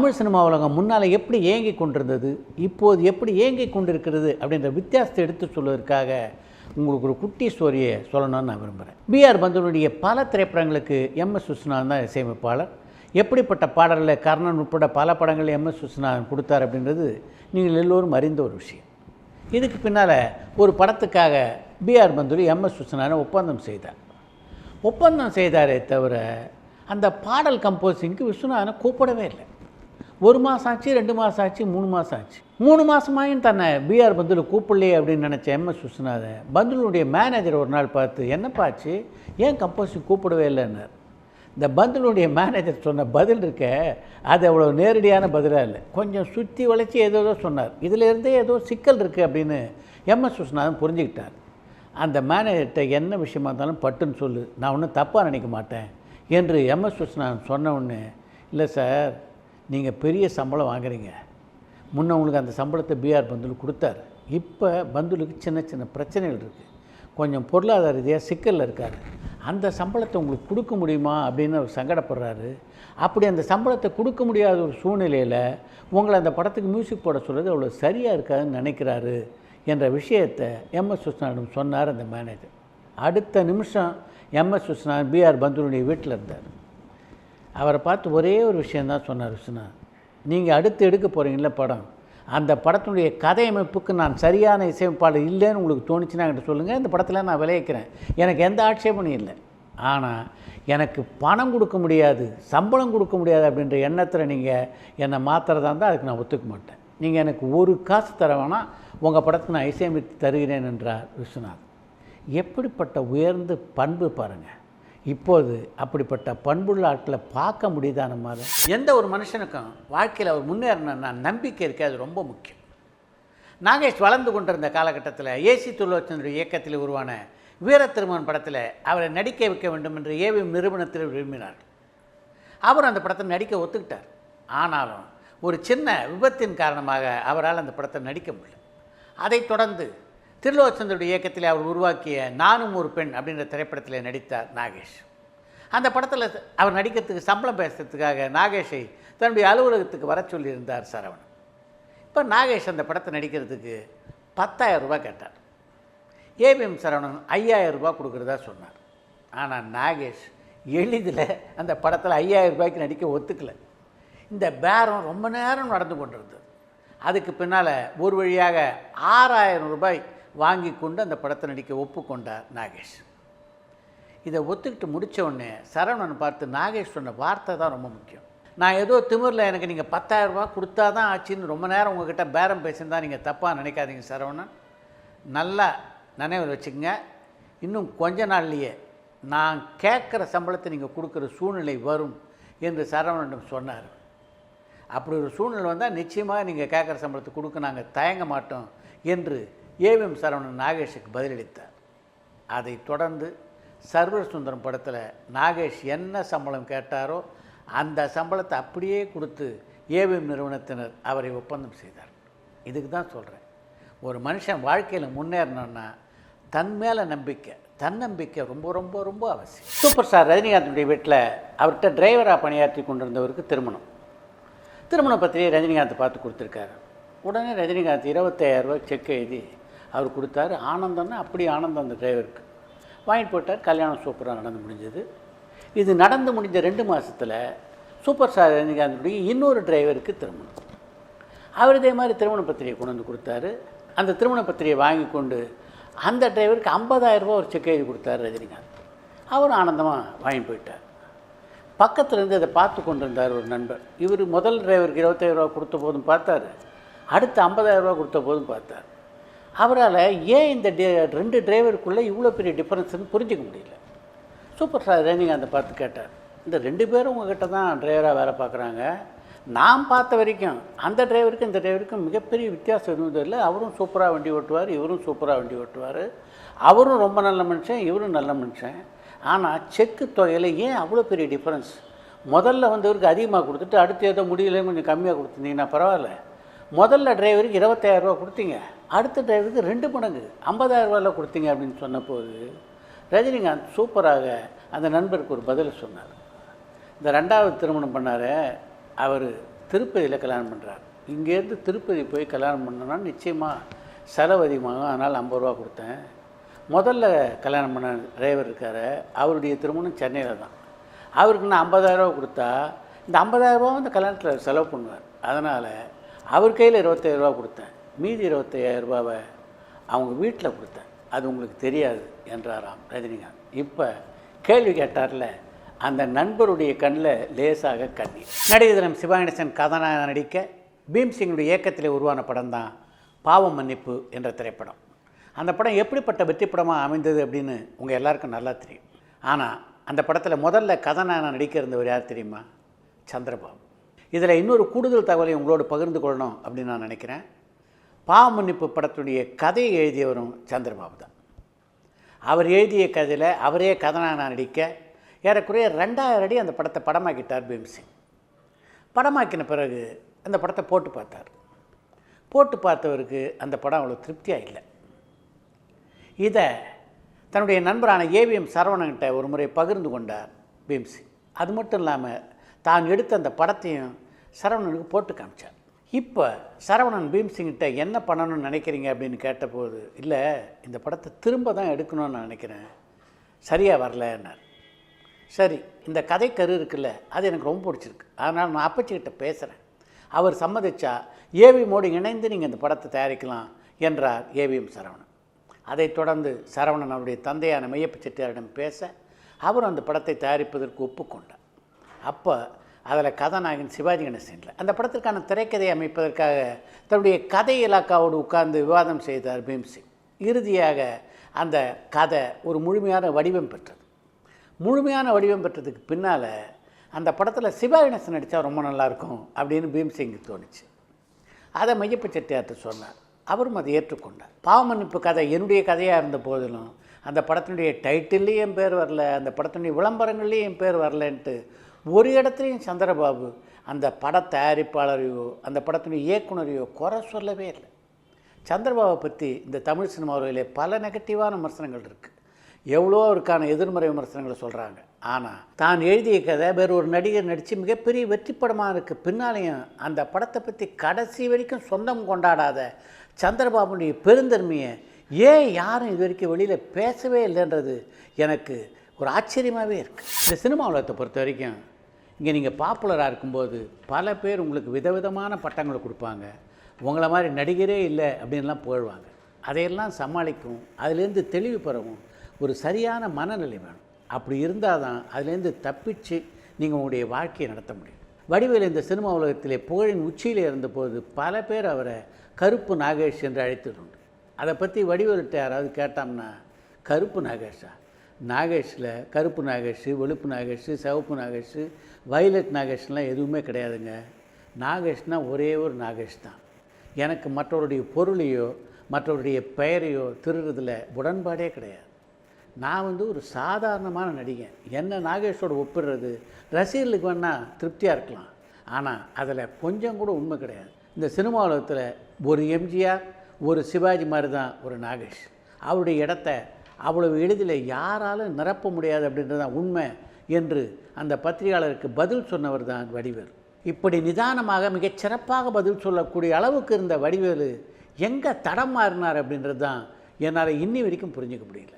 Tamil cinema உலகம் முன்னால் எப்படி இயங்கி கொண்டிருந்தது, இப்போது எப்படி இயங்கி கொண்டிருக்கிறது அப்படின்ற வித்தியாசத்தை எடுத்து சொல்வதற்காக உங்களுக்கு ஒரு குட்டி ஸ்டோரியை சொல்லணும்னு நான் விரும்புகிறேன். பிஆர் பந்துனுடைய பல திரைப்படங்களுக்கு எம்எஸ் விஸ்வநாதன் தான் இசையமைப்பாளர். எப்படிப்பட்ட பாடல்களை கர்ணன் உட்பட பல படங்களில் எம்எஸ் விஸ்வநாதன் கொடுத்தார் அப்படின்றது நீங்கள் எல்லோரும் அறிந்த ஒரு விஷயம். இதுக்கு பின்னால் ஒரு படத்துக்காக பிஆர் பந்துலு எம்எஸ் விஸ்வநாதன் ஒப்பந்தம் செய்தாரே தவிர அந்த பாடல் கம்போசிங்க்கு விஸ்வநாதனை கூப்பிடவே இல்லை. 1 மாதம் ஆச்சு, 2 மாதம் ஆச்சு, 3 மாதம் ஆச்சு. 3 மாதமாயும் தன்னை பிஆர் பந்துலு கூப்பிடலையே அப்படின்னு நினச்ச எம்எஸ் விஸ்வநாதன் பந்துலுடைய மேனேஜர் ஒரு நாள் பார்த்து, என்னப்பா ஆச்சு, ஏன் கம்போசிங் கூப்பிடவே இல்லைன்னார். இந்த பந்துலுடைய மேனேஜர் சொன்ன பதில் இருக்க அது அவ்வளோ நேரடியான பதிலாக இல்லை, கொஞ்சம் சுற்றி வளைச்சி ஏதோ சொன்னார். இதிலேருந்தே ஏதோ சிக்கல் இருக்குது அப்படின்னு எம்எஸ் விஸ்வநாதன் புரிஞ்சுக்கிட்டார். அந்த மேனேஜர்கிட்ட என்ன விஷயமா இருந்தாலும் பட்டுன்னு சொல்லு, நான் ஒன்றும் தப்பாக நினைக்க மாட்டேன் என்று எம்எஸ் விஸ்வநாதன் சொன்ன உடனே, இல்லை சார், நீங்கள் பெரிய சம்பளம் வாங்குறீங்க, முன்ன உங்களுக்கு அந்த சம்பளத்தை பிஆர் பந்துலு கொடுத்தாரு, இப்போ பந்துலுக்கு சின்ன சின்ன பிரச்சனைகள் இருக்குது, கொஞ்சம் பொருளாதார ரீதியாக சிக்கலில் இருக்கார், அந்த சம்பளத்தை உங்களுக்கு கொடுக்க முடியுமா அப்படின்னு அவர் சங்கடப்படுறாரு. அப்படி அந்த சம்பளத்தை கொடுக்க முடியாத ஒரு சூழ்நிலையில் உங்களை அந்த படத்துக்கு மியூசிக் போட சொல்கிறது அவ்வளோ சரியாக இருக்காதுன்னு நினைக்கிறாரு என்ற விஷயத்தை எம்எஸ் விஸ்வநாதன் சொன்னார் அந்த மேனேஜர். அடுத்த நிமிஷம் எம்எஸ் விஸ்வநாதன் பிஆர் பந்துலுடைய வீட்டில் இருந்தார். அவரை பார்த்து ஒரே ஒரு விஷயந்தான் சொன்னார் விஸ்வநாதன், நீங்கள் அடுத்து எடுக்க போகிறீங்கள படம், அந்த படத்தினுடைய கதையமைப்புக்கு நான் சரியான இசையமைப்பாளர் இல்லைன்னு உங்களுக்கு தோணுச்சுன்னா என்கிட்ட சொல்லுங்கள், இந்த படத்தில் நான் விளைவிக்கிறேன், எனக்கு எந்த ஆட்சேபனையும் இல்லை. ஆனால் எனக்கு பணம் கொடுக்க முடியாது, சம்பளம் கொடுக்க முடியாது அப்படின்ற எண்ணத்தில் நீங்கள் என்னை மாற்றுறதா இருந்தால் அதுக்கு நான் ஒத்துக்க மாட்டேன். நீங்கள் எனக்கு ஒரு காசு தர வேணாம், உங்கள் படத்துக்கு நான் இசையமைத்து தருகிறேன் என்றார் விஸ்வநாதன். எப்படிப்பட்ட உயர்ந்த பண்பு பாருங்கள். இப்போது அப்படிப்பட்ட பண்புள்ள ஆட்களை பார்க்க முடியுதான மாதிரி. எந்த ஒரு மனுஷனுக்கும் வாழ்க்கையில் அவர் முன்னேறணும்னா நம்பிக்கை இருக்குது, அது ரொம்ப முக்கியம். நாகேஷ் வளர்ந்து கொண்டிருந்த காலகட்டத்தில் ஏசி துர்லோச்சனுடைய இயக்கத்தில் உருவான வீர திருமகன் படத்தில் அவரை நடிக்க வைக்க வேண்டும் என்று ஏவிஎம் நிறுவனத்தில் விரும்பினார். அவர் அந்த படத்தை நடிக்க ஒத்துக்கிட்டார். ஆனாலும் ஒரு சின்ன விபத்தின் காரணமாக அவரால் அந்த படத்தை நடிக்க முடியல. அதைத் தொடர்ந்து திருலோச்சந்தருடைய இயக்கத்தில் அவர் உருவாக்கிய நானும் ஒரு பெண் அப்படின்ற திரைப்படத்தில் நடித்தார் நாகேஷ். அந்த படத்தில் அவர் நடிக்கிறதுக்கு சம்பளம் பேசுறதுக்காக நாகேஷை தன்னுடைய அலுவலகத்துக்கு வர சொல்லியிருந்தார் சரவணன். இப்போ நாகேஷ் அந்த படத்தை நடிக்கிறதுக்கு 10,000 ரூபாய் கேட்டார். ஏவிஎம் சரவணன் 5,000 ரூபாய் கொடுக்குறதா சொன்னார். ஆனால் நாகேஷ் எளிதில் அந்த படத்தில் 5,000 ரூபாய்க்கு நடிக்க ஒத்துக்கலை. இந்த பேரம் ரொம்ப நேரம் நடந்து கொண்டிருந்தது. அதுக்கு பின்னால் ஒரு வழியாக 6,000 ரூபாய் வாங்கி கொண்டு அந்த படத்தை நடிக்க ஒப்புக்கொண்டார் நாகேஷ். இதை ஒத்துக்கிட்டு முடித்த உடனே சரவணன் பார்த்து, நாகேஷ் சொன்ன வார்த்தை தான் ரொம்ப முக்கியம், நான் ஏதோ திமிரில் எனக்கு நீங்கள் 10,000 ரூபா கொடுத்தா தான் ஆச்சுன்னு ரொம்ப நேரம் உங்கள்கிட்ட பேரம் பேசியிருந்தா நீங்கள் தப்பாக நினைக்காதீங்க சரவணன், நல்லா நினைவில் வச்சுக்கோங்க, இன்னும் கொஞ்ச நாள்லேயே நான் கேட்குற சம்பளத்தை நீங்கள் கொடுக்குற சூழ்நிலை வரும் என்று சரவணன் சொன்னார். அப்படி ஒரு சூழ்நிலை வந்தால் நிச்சயமாக நீங்கள் கேட்குற சம்பளத்தை கொடுக்க நாங்கள் தயங்க மாட்டோம் என்று ஏவிஎம் சரவணன் நாகேஷுக்கு பதிலளித்தார். அதைத் தொடர்ந்து சர்வர் சுந்தரம் படத்தில் நாகேஷ் என்ன சம்பளம் கேட்டாரோ அந்த சம்பளத்தை அப்படியே கொடுத்து ஏவிஎம் நிறுவனத்தினர் அவரை ஒப்பந்தம் செய்தார். இதுக்கு தான் சொல்கிறேன், ஒரு மனுஷன் வாழ்க்கையில் முன்னேறணுன்னா தன் மேலே நம்பிக்கை, தன்னம்பிக்கை ரொம்ப ரொம்ப ரொம்ப அவசியம். சூப்பர் ஸ்டார் ரஜினிகாந்துடைய வீட்டில் அவர்கிட்ட டிரைவராக பணியாற்றி கொண்டிருந்தவருக்கு திருமண பத்திரிகை ரஜினிகாந்த் பார்த்து கொடுத்துருக்காரு. உடனே ரஜினிகாந்த் 25,000 ரூபாய் செக் எழுதி அவர் கொடுத்தாரு. ஆனந்தம்னா அப்படி ஆனந்தம் அந்த டிரைவருக்கு வாங்கிட்டு போட்டார். கல்யாணம் சூப்பராக நடந்து முடிஞ்சது. இது நடந்து முடிஞ்ச 2 மாதத்தில் சூப்பர் ஸ்டார் ரஜினிகாந்துடைய இன்னொரு டிரைவருக்கு திருமணம். அவர் இதே மாதிரி திருமண பத்திரிகை கொண்டு வந்து கொடுத்தாரு. அந்த திருமண பத்திரிகை வாங்கி கொண்டு அந்த டிரைவருக்கு 50,000 ரூபா ஒரு செக் எழுதி கொடுத்தார் ரஜினிகாந்த். அவரும் ஆனந்தமாக வாங்கி போயிட்டார். பக்கத்துலேருந்து அதை பார்த்து கொண்டு இருந்தார் ஒரு நண்பர். இவர் முதல் டிரைவருக்கு 25,000 ரூபா கொடுத்த போதும் பார்த்தார், அடுத்து 50,000 ரூபா கொடுத்த போதும் பார்த்தார். அவரால் ஏன் இந்த 2 டிரைவருக்குள்ளே இவ்வளோ பெரிய டிஃப்ரென்ஸ்னு புரிஞ்சிக்க முடியல. சூப்பர் ஸ்டார் ரஜினிகாந்தை பார்த்து கேட்டார், இந்த 2 பேரும் உங்கள்கிட்ட தான் டிரைவராக வேலை பார்க்குறாங்க, நான் பார்த்த வரைக்கும் அந்த டிரைவருக்கும் இந்த டிரைவருக்கும் மிகப்பெரிய வித்தியாசம் எதுவும் இல்லை, அவரும் சூப்பராக வண்டி ஓட்டுவார், இவரும் சூப்பராக வண்டி ஓட்டுவார், அவரும் ரொம்ப நல்ல மனுஷன், இவரும் நல்ல மனுஷன், ஆனால் செக்கு தொகையில் ஏன் அவ்வளோ பெரிய டிஃப்ரென்ஸ்? முதல்ல வந்தவருக்கு அதிகமாக கொடுத்துட்டு அடுத்து ஏதோ முடியலையும் கொஞ்சம் கம்மியாக கொடுத்துருந்தீங்கன்னா பரவாயில்ல, முதல்ல டிரைவருக்கு 25,000 ரூபா கொடுத்தீங்க, அடுத்த டிரைவருக்கு 2 மடங்கு 50,000 ரூபாயில் கொடுத்தீங்க அப்படின்னு சொன்னபோது ரஜினிகாந்த் சூப்பராக அந்த நண்பருக்கு ஒரு பதில் சொன்னார். இந்த 2வது திருமணம் பண்ணார் அவர் திருப்பதியில் கல்யாணம் பண்ணுறார். இங்கேருந்து திருப்பதி போய் கல்யாணம் பண்ணோன்னா நிச்சயமாக செலவு அதிகமாகும். அதனால் 50 ரூபா கொடுத்தேன். முதல்ல கல்யாணம் பண்ண டிரைவர் இருக்கார், அவருடைய திருமணம் சென்னையில் தான். அவருக்கு நான் 50,000 ரூபா கொடுத்தா இந்த 50,000 ரூபா இந்த கல்யாணத்தில் செலவு பண்ணுவார். அதனால் அவர் கையில் 25,000 ரூபா கொடுத்தேன். மீதி 25,000 ரூபாவை அவங்க வீட்டில் கொடுத்தேன். அது உங்களுக்கு தெரியாது என்றாராம் ரஜினிகாந்த். இப்போ கேள்வி கேட்டார்ல, அந்த நண்பருடைய கண்ணில் லேசாக கண்ணீர். நடிகர் தினம் சிவாஜி கணேசன் கதாநாயகன் நடிக்க பீம்சிங்குடைய இயக்கத்தில் உருவான படம் தான் பாவம் மன்னிப்பு என்ற திரைப்படம். அந்த படம் எப்படிப்பட்ட வெற்றி படமாக அமைந்தது அப்படின்னு உங்கள் எல்லாருக்கும் நல்லா தெரியும். ஆனால் அந்த படத்தில் முதல்ல கதாநாயகன் நடிக்க இருந்தவர் யார் தெரியுமா? சந்திரபாபு. இதில் இன்னொரு கூடுதல் தகவலை உங்களோடு பகிர்ந்து கொள்ளணும் அப்படின்னு நான் நினைக்கிறேன். பாவம் மன்னிப்பு படத்துடைய கதையை எழுதியவரும் சந்திரபாபு தான். அவர் எழுதிய கதையில் அவரே கதாநாயகன் நடிக்க ஏறக்குறைய 2000 அடி அந்த படத்தை படமாக்கிட்டார் பீம்சிங். படமாக்கின பிறகு அந்த படத்தை போட்டு பார்த்தார். போட்டு பார்த்தவருக்கு அந்த படம் அவ்வளோ திருப்தியாக இல்லை. இதை தன்னுடைய நண்பரான ஏவிஎம் சரவணன்கிட்ட ஒரு முறை பகிர்ந்து கொண்டார் பீம்சிங். அது மட்டும் இல்லாமல் தான் எடுத்த அந்த படத்தையும் சரவணனுக்கு போட்டு காமிச்சார். இப்போ சரவணன் பீம்சிங்கிட்ட என்ன பண்ணணும்னு நினைக்கிறீங்க அப்படின்னு கேட்டபோது, இல்லை இந்த படத்தை திரும்ப தான் எடுக்கணும்னு நான் நினைக்கிறேன், சரியாக வரலன்னார். சரி, இந்த கதை கரு இருக்குல்ல, அது எனக்கு ரொம்ப பிடிச்சிருக்கு, அதனால் நான் அப்பச்சிக்கிட்ட பேசுகிறேன், அவர் சம்மதிச்சா ஏவிஎம்மோடு இணைந்து நீங்கள் இந்த படத்தை தயாரிக்கலாம் என்றார் ஏவிஎம் சரவணன். அதைத் தொடர்ந்து சரவணன் அவருடைய தந்தையான மெய்யப்ப செட்டியாரிடம் பேச அவரும் அந்த படத்தை தயாரிப்பதற்கு ஒப்புக்கொண்டார். அப்போ அதில் கதாநாயகன் சிவாஜி கணேசன் இல்லை. அந்த படத்திற்கான திரைக்கதையை அமைப்பதற்காக தன்னுடைய கதை இலாக்காவோடு உட்கார்ந்து விவாதம் செய்தார் பீம்சிங். இறுதியாக அந்த கதை ஒரு முழுமையான வடிவம் பெற்றது. முழுமையான வடிவம் பெற்றதுக்கு பின்னால் அந்த படத்தில் சிவாஜி கணேசன் நடித்தா ரொம்ப நல்லாயிருக்கும் அப்படின்னு பீம்சிங்கு தோணுச்சு. அதை மெய்யப்ப செட்டியார்ட்ட சொன்னார். அவரும் அதை ஏற்றுக்கொண்டார். பாவமன்னிப்பு கதை என்னுடைய கதையாக இருந்த போதிலும் அந்த படத்தினுடைய டைட்டில்லையும் என் பேர் வரல, அந்த படத்தினுடைய விளம்பரங்கள்லேயும் என் பேர் வரலன்ட்டு ஒரு இடத்துலையும் சந்திரபாபு அந்த பட தயாரிப்பாளரையோ அந்த படத்தினுடைய இயக்குனரையோ குறை சொல்லவே இல்லை. சந்திரபாபுவை பற்றி இந்த தமிழ் சினிமாவிலே பல நெகட்டிவான விமர்சனங்கள் இருக்குது. எவ்வளோ அவருக்கான எதிர்மறை விமர்சனங்களை சொல்கிறாங்க. ஆனால் தான் எழுதிய கதை வேறு ஒரு நடிகர் நடித்து மிகப்பெரிய வெற்றி படமாக இருக்குது. பின்னாலேயும் அந்த படத்தை பற்றி கடைசி வரைக்கும் சொந்தம் கொண்டாடாத சந்திரபாபுடைய பெருந்தன்மையை ஏன் யாரும் இது வரைக்கும் வெளியில் பேசவே இல்லைன்றது எனக்கு ஒரு ஆச்சரியமாகவே இருக்குது. இந்த சினிமா உலகத்தை பொறுத்த வரைக்கும் இங்கே நீங்கள் பாப்புலராக இருக்கும்போது பல பேர் உங்களுக்கு விதவிதமான பட்டங்களை கொடுப்பாங்க. உங்களை மாதிரி நடிகரே இல்லை அப்படின்லாம் புகழ்வாங்க. அதையெல்லாம் சமாளிக்கும், அதுலேருந்து தெளிவு பெறவும் ஒரு சரியான மனநிலை வேணும். அப்படி இருந்தால் தான் அதுலேருந்து தப்பிச்சு நீங்கள் உங்களுடைய வாழ்க்கையை நடத்த முடியும். வடிவேலு இந்த சினிமா உலகத்திலே புகழின் உச்சியில் இருந்தபோது பல பேர் அவரை கருப்பு நாகேஷ் என்று அழைத்ததுண்டு. அதை பற்றி வடிவேலுட்ட யாராவது கேட்டோம்னா, கருப்பு நாகேஷா? நாகேஷில் கருப்பு நாகேஷ், வெளுப்பு நாகேஷ், சிவப்பு நாகேஷ், வயலட் நாகேஷ்லாம் எதுவுமே கிடையாதுங்க. நாகேஷ்னால் ஒரே ஒரு நாகேஷ் தான். எனக்கு மற்றவருடைய பொருளையோ மற்றவருடைய பெயரையோ திருடுறதில் உடன்பாடே கிடையாது. நான் ஒரு சாதாரணமான நடிகன். என்ன நாகேஷோடு ஒப்பிடுறது ரசிகர்களுக்கு வேணால் திருப்தியாக இருக்கலாம், ஆனால் அதில் கொஞ்சம் கூட உண்மை கிடையாது. இந்த சினிமா உலகத்தில் ஒரு எம்ஜிஆர், ஒரு சிவாஜி மாதிரி தான் ஒரு நாகேஷ். அவருடைய இடத்த அவ்வளவு எளிதில் யாராலும் நிரப்ப முடியாது அப்படின்றது தான் உண்மை என்று அந்த பத்திரிகையாளருக்கு பதில் சொன்னவர் தான் வடிவேலு. இப்படி நிதானமாக மிகச்சிறப்பாக பதில் சொல்லக்கூடிய அளவுக்கு இருந்த வடிவேலு எங்கே தடம் மாறினார் அப்படின்றது தான் என்னால் இன்னி வரைக்கும் புரிஞ்சிக்க முடியல.